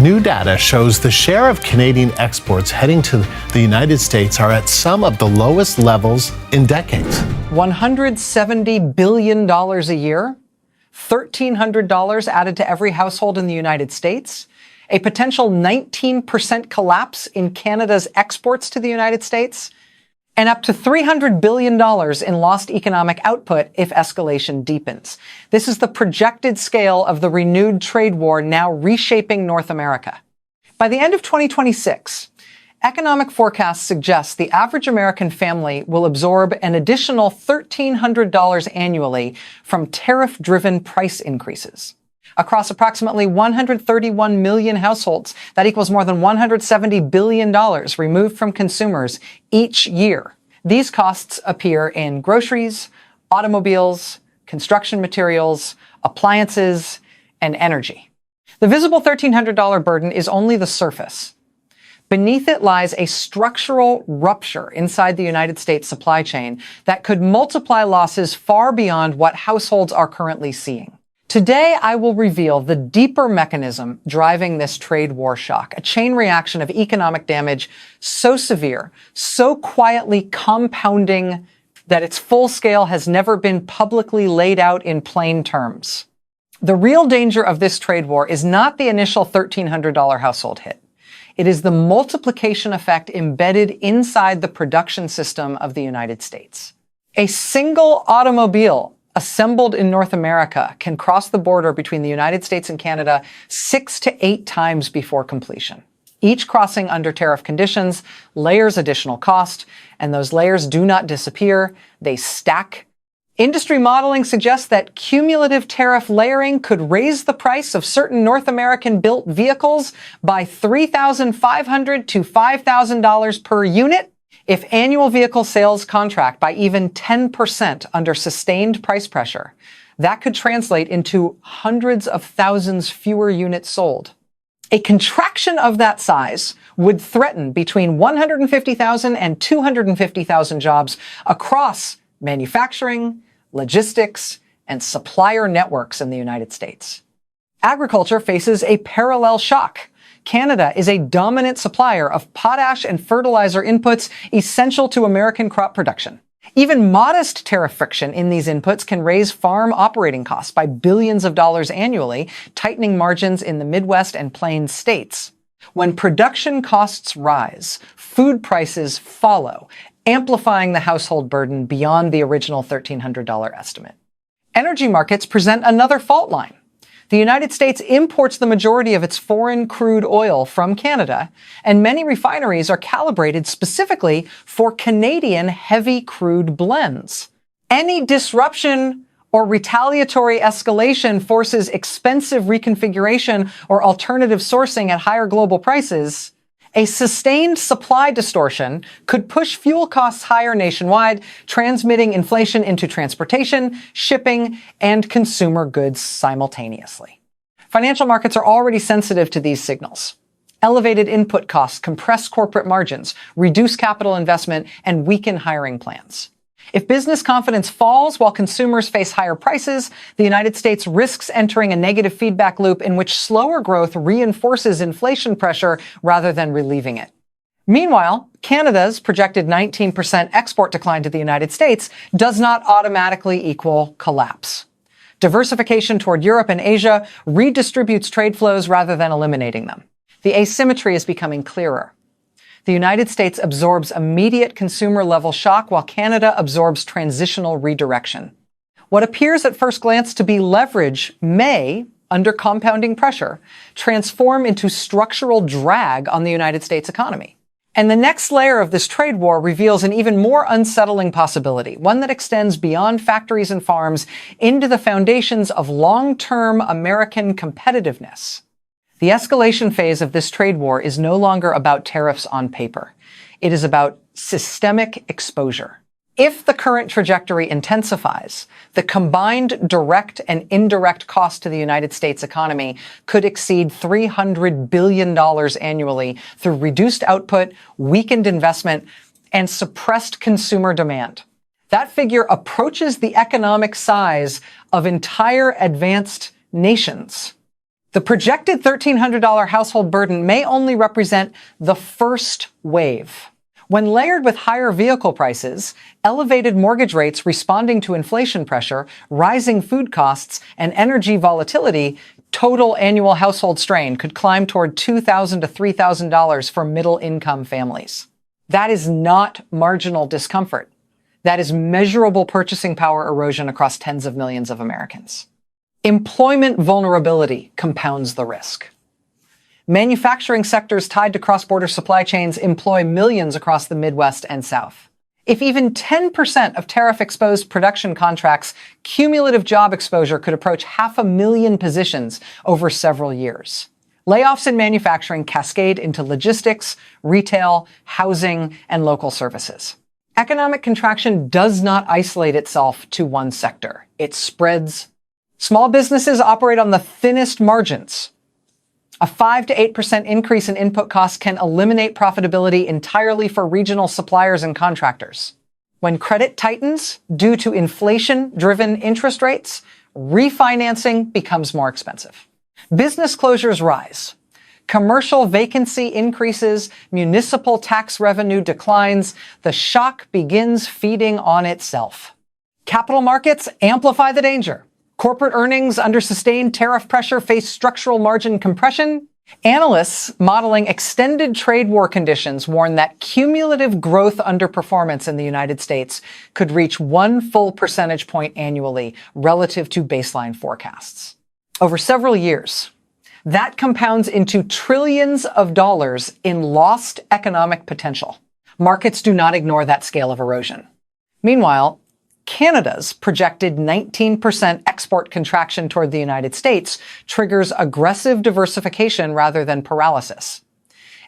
New data shows the share of Canadian exports heading to the United States are at some of the lowest levels in decades. $170 billion a year, $1,300 added to every household in the United States, a potential 19% collapse in Canada's exports to the United States, and up to $300 billion in lost economic output if escalation deepens. This is the projected scale of the renewed trade war now reshaping North America. By the end of 2026, economic forecasts suggest the average American family will absorb an additional $1,300 annually from tariff-driven price increases. Across approximately 131 million households, that equals more than $170 billion removed from consumers each year. These costs appear in groceries, automobiles, construction materials, appliances, and energy. The visible $1,300 burden is only the surface. Beneath it lies a structural rupture inside the United States supply chain that could multiply losses far beyond what households are currently seeing. Today, I will reveal the deeper mechanism driving this trade war shock, a chain reaction of economic damage so severe, so quietly compounding that its full scale has never been publicly laid out in plain terms. The real danger of this trade war is not the initial $1,300 household hit. It is the multiplication effect embedded inside the production system of the United States. A single automobile assembled in North America can cross the border between the United States and Canada 6 to 8 times before completion. Each crossing under tariff conditions layers additional cost, and those layers do not disappear, they stack. Industry modeling suggests that cumulative tariff layering could raise the price of certain North American-built vehicles by $3,500 to $5,000 per unit. If annual vehicle sales contract by even 10% under sustained price pressure, that could translate into hundreds of thousands fewer units sold. A contraction of that size would threaten between 150,000 and 250,000 jobs across manufacturing, logistics, and supplier networks in the United States. Agriculture faces a parallel shock. Canada is a dominant supplier of potash and fertilizer inputs essential to American crop production. Even modest tariff friction in these inputs can raise farm operating costs by billions of dollars annually, tightening margins in the Midwest and Plains states. When production costs rise, food prices follow, amplifying the household burden beyond the original $1,300 estimate. Energy markets present another fault line. The United States imports the majority of its foreign crude oil from Canada, and many refineries are calibrated specifically for Canadian heavy crude blends. Any disruption or retaliatory escalation forces expensive reconfiguration or alternative sourcing at higher global prices. A sustained supply distortion could push fuel costs higher nationwide, transmitting inflation into transportation, shipping, and consumer goods simultaneously. Financial markets are already sensitive to these signals. Elevated input costs compress corporate margins, reduce capital investment, and weaken hiring plans. If business confidence falls while consumers face higher prices, the United States risks entering a negative feedback loop in which slower growth reinforces inflation pressure rather than relieving it. Meanwhile, Canada's projected 19% export decline to the United States does not automatically equal collapse. Diversification toward Europe and Asia redistributes trade flows rather than eliminating them. The asymmetry is becoming clearer. The United States absorbs immediate consumer-level shock while Canada absorbs transitional redirection. What appears at first glance to be leverage may, under compounding pressure, transform into structural drag on the United States economy. And the next layer of this trade war reveals an even more unsettling possibility, one that extends beyond factories and farms into the foundations of long-term American competitiveness. The escalation phase of this trade war is no longer about tariffs on paper. It is about systemic exposure. If the current trajectory intensifies, the combined direct and indirect cost to the United States economy could exceed $300 billion annually through reduced output, weakened investment, and suppressed consumer demand. That figure approaches the economic size of entire advanced nations. The projected $1,300 household burden may only represent the first wave. When layered with higher vehicle prices, elevated mortgage rates responding to inflation pressure, rising food costs, and energy volatility, total annual household strain could climb toward $2,000 to $3,000 for middle-income families. That is not marginal discomfort. That is measurable purchasing power erosion across tens of millions of Americans. Employment vulnerability compounds the risk. Manufacturing sectors tied to cross-border supply chains employ millions across the Midwest and South. If even 10% of tariff-exposed production contracts, cumulative job exposure could approach 500,000 positions over several years. Layoffs in manufacturing cascade into logistics, retail, housing, and local services. Economic contraction does not isolate itself to one sector. It spreads. Small businesses operate on the thinnest margins. A 5 to 8% increase in input costs can eliminate profitability entirely for regional suppliers and contractors. When credit tightens due to inflation-driven interest rates, refinancing becomes more expensive. Business closures rise. Commercial vacancy increases, municipal tax revenue declines, the shock begins feeding on itself. Capital markets amplify the danger. Corporate earnings under sustained tariff pressure face structural margin compression. Analysts modeling extended trade war conditions warn that cumulative growth underperformance in the United States could reach 1 full percentage point annually relative to baseline forecasts. Over several years, that compounds into trillions of dollars in lost economic potential. Markets do not ignore that scale of erosion. Meanwhile, Canada's projected 19% export contraction toward the United States triggers aggressive diversification rather than paralysis.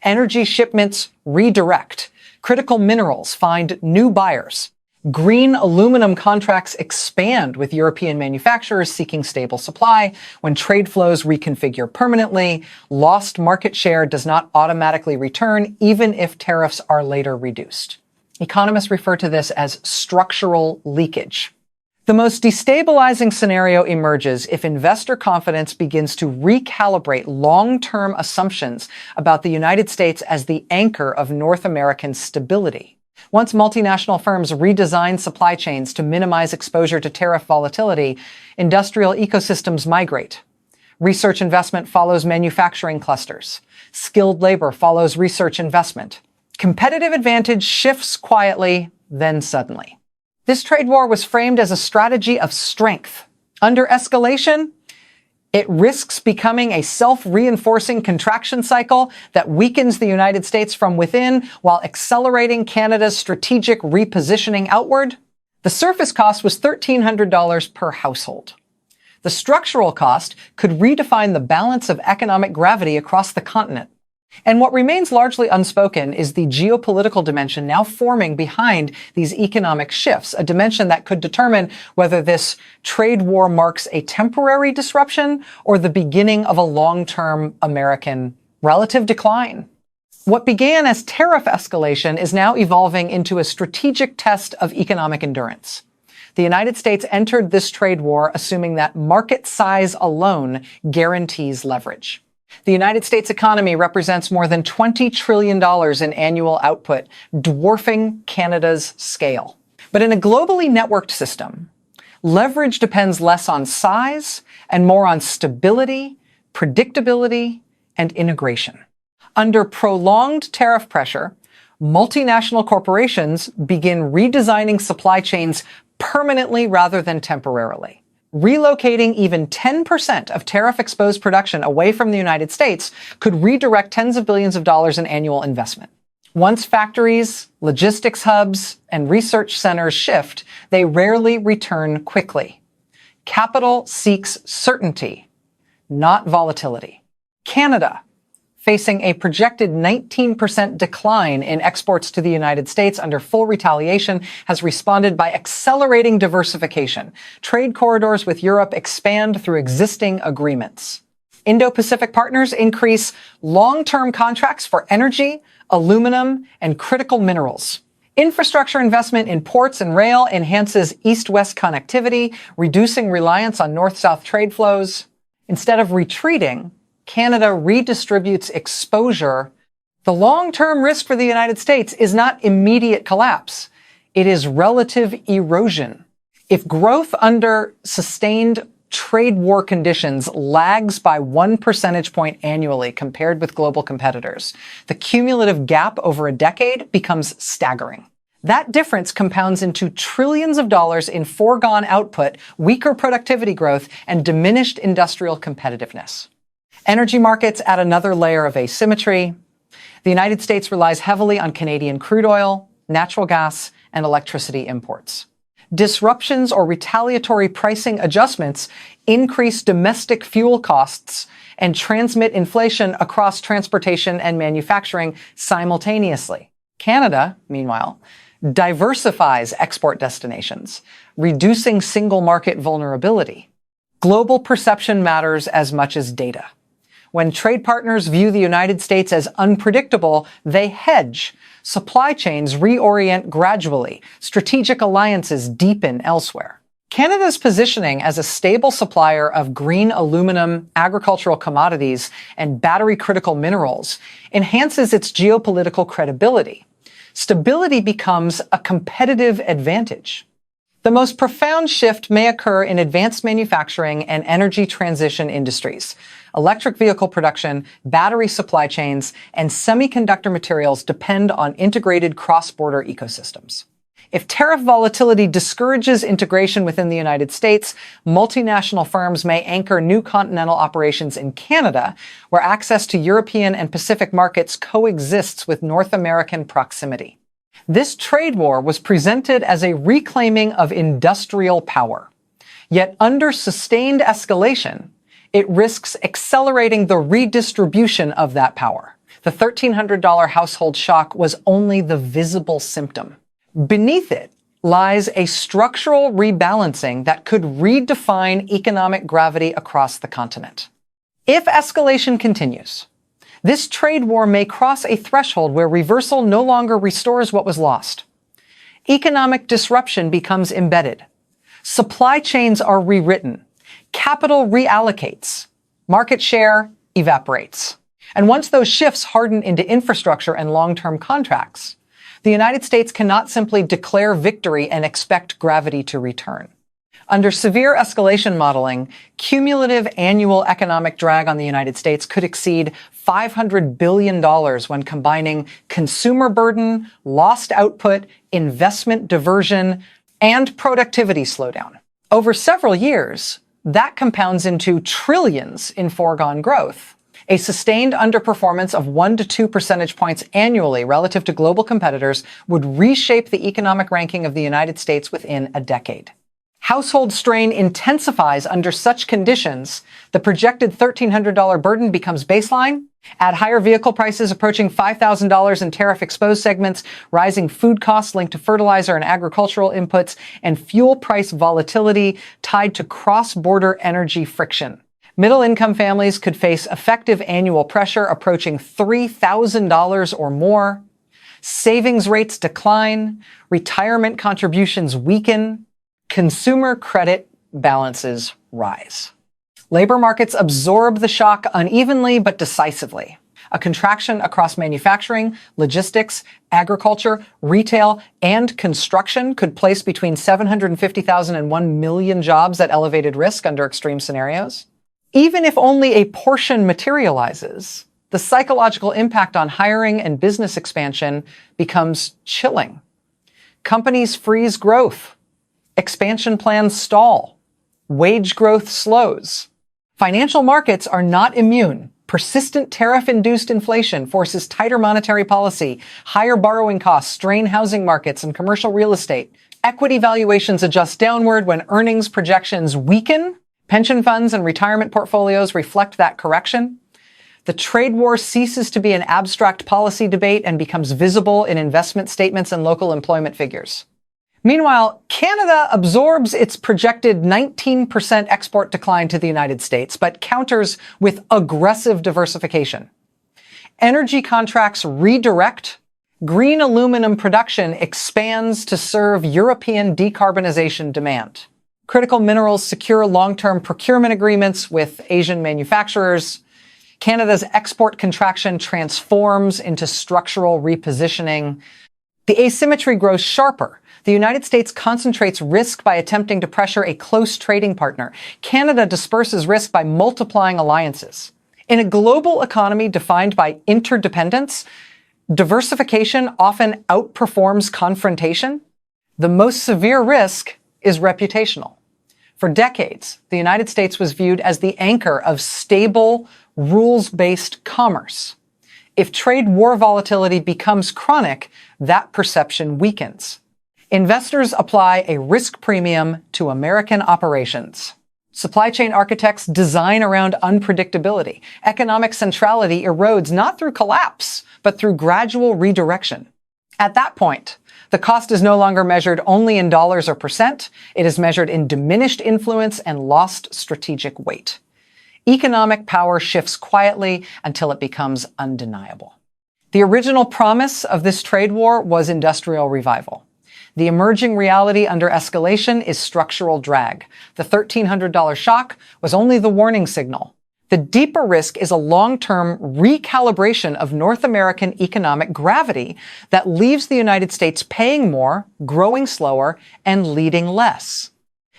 Energy shipments redirect. Critical minerals find new buyers. Green aluminum contracts expand with European manufacturers seeking stable supply. When trade flows reconfigure permanently, lost market share does not automatically return, even if tariffs are later reduced. Economists refer to this as structural leakage. The most destabilizing scenario emerges if investor confidence begins to recalibrate long-term assumptions about the United States as the anchor of North American stability. Once multinational firms redesign supply chains to minimize exposure to tariff volatility, industrial ecosystems migrate. Research investment follows manufacturing clusters. Skilled labor follows research investment. Competitive advantage shifts quietly, then suddenly. This trade war was framed as a strategy of strength. Under escalation, it risks becoming a self-reinforcing contraction cycle that weakens the United States from within while accelerating Canada's strategic repositioning outward. The surface cost was $1,300 per household. The structural cost could redefine the balance of economic gravity across the continent. And what remains largely unspoken is the geopolitical dimension now forming behind these economic shifts, a dimension that could determine whether this trade war marks a temporary disruption or the beginning of a long-term American relative decline. What began as tariff escalation is now evolving into a strategic test of economic endurance. The United States entered this trade war assuming that market size alone guarantees leverage. The United States economy represents more than $20 trillion in annual output, dwarfing Canada's scale. But in a globally networked system, leverage depends less on size and more on stability, predictability, and integration. Under prolonged tariff pressure, multinational corporations begin redesigning supply chains permanently rather than temporarily. Relocating even 10% of tariff-exposed production away from the United States could redirect tens of billions of dollars in annual investment. Once factories, logistics hubs, and research centers shift, they rarely return quickly. Capital seeks certainty, not volatility. Canada, facing a projected 19% decline in exports to the United States under full retaliation, has responded by accelerating diversification. Trade corridors with Europe expand through existing agreements. Indo-Pacific partners increase long-term contracts for energy, aluminum, and critical minerals. Infrastructure investment in ports and rail enhances east-west connectivity, reducing reliance on north-south trade flows. Instead of retreating, Canada redistributes exposure, the long-term risk for the United States is not immediate collapse. It is relative erosion. If growth under sustained trade war conditions lags by 1 percentage point annually compared with global competitors, the cumulative gap over a decade becomes staggering. That difference compounds into trillions of dollars in foregone output, weaker productivity growth, and diminished industrial competitiveness. Energy markets add another layer of asymmetry. The United States relies heavily on Canadian crude oil, natural gas, and electricity imports. Disruptions or retaliatory pricing adjustments increase domestic fuel costs and transmit inflation across transportation and manufacturing simultaneously. Canada, meanwhile, diversifies export destinations, reducing single market vulnerability. Global perception matters as much as data. When trade partners view the United States as unpredictable, they hedge. Supply chains reorient gradually. Strategic alliances deepen elsewhere. Canada's positioning as a stable supplier of green aluminum, agricultural commodities, and battery-critical minerals enhances its geopolitical credibility. Stability becomes a competitive advantage. The most profound shift may occur in advanced manufacturing and energy transition industries. Electric vehicle production, battery supply chains, and semiconductor materials depend on integrated cross-border ecosystems. If tariff volatility discourages integration within the United States, multinational firms may anchor new continental operations in Canada, where access to European and Pacific markets coexists with North American proximity. This trade war was presented as a reclaiming of industrial power. Yet under sustained escalation, it risks accelerating the redistribution of that power. The $1,300 household shock was only the visible symptom. Beneath it lies a structural rebalancing that could redefine economic gravity across the continent. If escalation continues, this trade war may cross a threshold where reversal no longer restores what was lost. Economic disruption becomes embedded. Supply chains are rewritten. Capital reallocates. Market share evaporates. And once those shifts harden into infrastructure and long-term contracts, the United States cannot simply declare victory and expect gravity to return. Under severe escalation modeling, cumulative annual economic drag on the United States could exceed $500 billion when combining consumer burden, lost output, investment diversion, and productivity slowdown. Over several years, that compounds into trillions in foregone growth. A sustained underperformance of 1 to 2 percentage points annually relative to global competitors would reshape the economic ranking of the United States within a decade. Household strain intensifies under such conditions. The projected $1,300 burden becomes baseline. Add higher vehicle prices approaching $5,000 in tariff-exposed segments, rising food costs linked to fertilizer and agricultural inputs, and fuel price volatility tied to cross-border energy friction. Middle-income families could face effective annual pressure approaching $3,000 or more. Savings rates decline. Retirement contributions weaken. Consumer credit balances rise. Labor markets absorb the shock unevenly but decisively. A contraction across manufacturing, logistics, agriculture, retail, and construction could place between 750,000 and 1 million jobs at elevated risk under extreme scenarios. Even if only a portion materializes, the psychological impact on hiring and business expansion becomes chilling. Companies freeze growth. Expansion plans stall. Wage growth slows. Financial markets are not immune. Persistent tariff-induced inflation forces tighter monetary policy. Higher borrowing costs strain housing markets and commercial real estate. Equity valuations adjust downward when earnings projections weaken. Pension funds and retirement portfolios reflect that correction. The trade war ceases to be an abstract policy debate and becomes visible in investment statements and local employment figures. Meanwhile, Canada absorbs its projected 19% export decline to the United States, but counters with aggressive diversification. Energy contracts redirect. Green aluminum production expands to serve European decarbonization demand. Critical minerals secure long-term procurement agreements with Asian manufacturers. Canada's export contraction transforms into structural repositioning. The asymmetry grows sharper. The United States concentrates risk by attempting to pressure a close trading partner. Canada disperses risk by multiplying alliances. In a global economy defined by interdependence, diversification often outperforms confrontation. The most severe risk is reputational. For decades, the United States was viewed as the anchor of stable, rules-based commerce. If trade war volatility becomes chronic, that perception weakens. Investors apply a risk premium to American operations. Supply chain architects design around unpredictability. Economic centrality erodes not through collapse, but through gradual redirection. At that point, the cost is no longer measured only in dollars or percent. It is measured in diminished influence and lost strategic weight. Economic power shifts quietly until it becomes undeniable. The original promise of this trade war was industrial revival. The emerging reality under escalation is structural drag. The $1,300 shock was only the warning signal. The deeper risk is a long-term recalibration of North American economic gravity that leaves the United States paying more, growing slower, and leading less.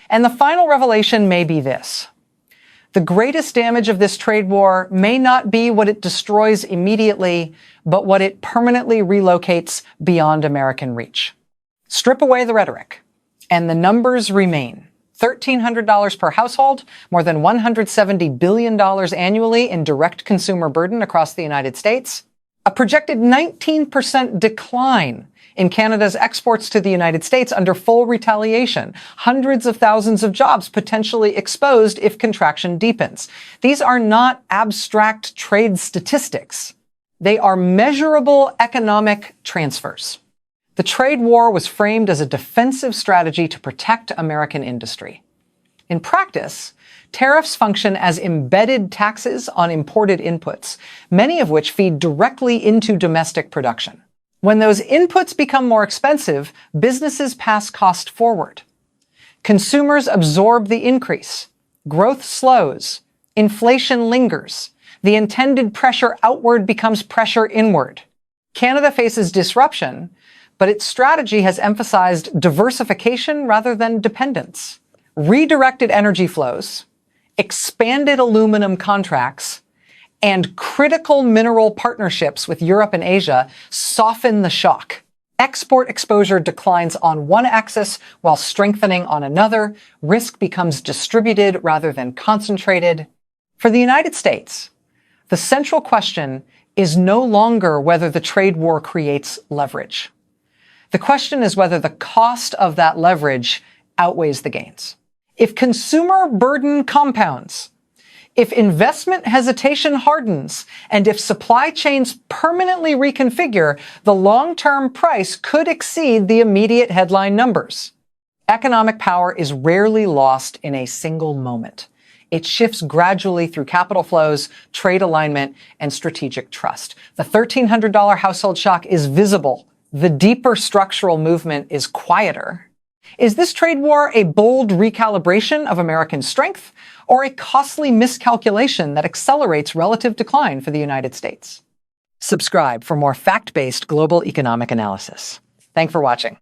And the final revelation may be this. The greatest damage of this trade war may not be what it destroys immediately, but what it permanently relocates beyond American reach. Strip away the rhetoric, and the numbers remain. $1,300 per household, more than $170 billion annually in direct consumer burden across the United States, a projected 19% decline in Canada's exports to the United States under full retaliation, hundreds of thousands of jobs potentially exposed if contraction deepens. These are not abstract trade statistics. They are measurable economic transfers. The trade war was framed as a defensive strategy to protect American industry. In practice, tariffs function as embedded taxes on imported inputs, many of which feed directly into domestic production. When those inputs become more expensive, businesses pass cost forward. Consumers absorb the increase. Growth slows. Inflation lingers. The intended pressure outward becomes pressure inward. Canada faces disruption, but its strategy has emphasized diversification rather than dependence. Redirected energy flows, expanded aluminum contracts, and critical mineral partnerships with Europe and Asia soften the shock. Export exposure declines on one axis while strengthening on another. Risk becomes distributed rather than concentrated. For the United States, the central question is no longer whether the trade war creates leverage. The question is whether the cost of that leverage outweighs the gains. If consumer burden compounds, if investment hesitation hardens, and if supply chains permanently reconfigure, the long-term price could exceed the immediate headline numbers. Economic power is rarely lost in a single moment. It shifts gradually through capital flows, trade alignment, and strategic trust. The $1,300 household shock is visible. The deeper structural movement is quieter. Is this trade war a bold recalibration of American strength, or a costly miscalculation that accelerates relative decline for the United States? Subscribe for more fact-based global economic analysis. Thanks for watching.